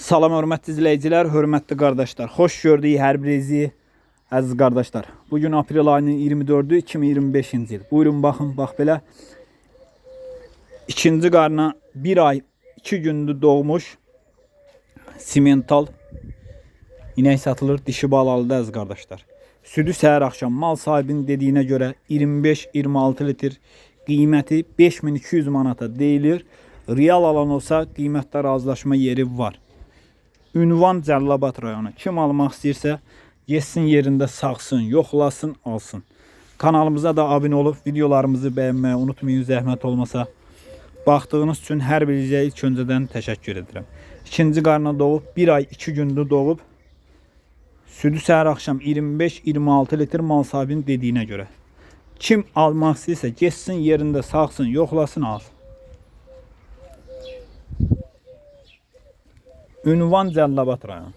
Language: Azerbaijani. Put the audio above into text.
Salam hörmətli izləyicilər, hörmətli qardaşlar. Xoş gördük hər birinizi, əziz qardaşlar. Bugün aprel ayının 24-ü 2025-ci il. Buyurun baxın, bax belə. İkinci qarına 1 ay 2 gündür doğmuş simental inək satılır. Dişi balalıdır əziz qardaşlar. Südü səhər axşam mal sahibinin dediyinə görə 25-26 litr, qiyməti 5200 manata deyilir. Real alan olsa qiymətdə razılaşma yeri var. Ünvan Cəlilabad rayonu. Kim almaq istəyirsə, yesin yerində saxsın, yoxlasın, alsın. Kanalımıza da abunə olub, videolarımızı bəyənməyi unutmayın, zəhmət olmasa. Baxdığınız üçün hər birinizə ilk öncədən təşəkkür edirəm. İkinci qarına doğub, 1 ay 2 gündür doğub. Südü səhər axşam 25-26 litr mal sahibinin dediyinə görə. Kim almaq istəyirsə, geçsin yerində saxsın, yoxlasın, alsın. Ünvan Cəlilabad rayonu.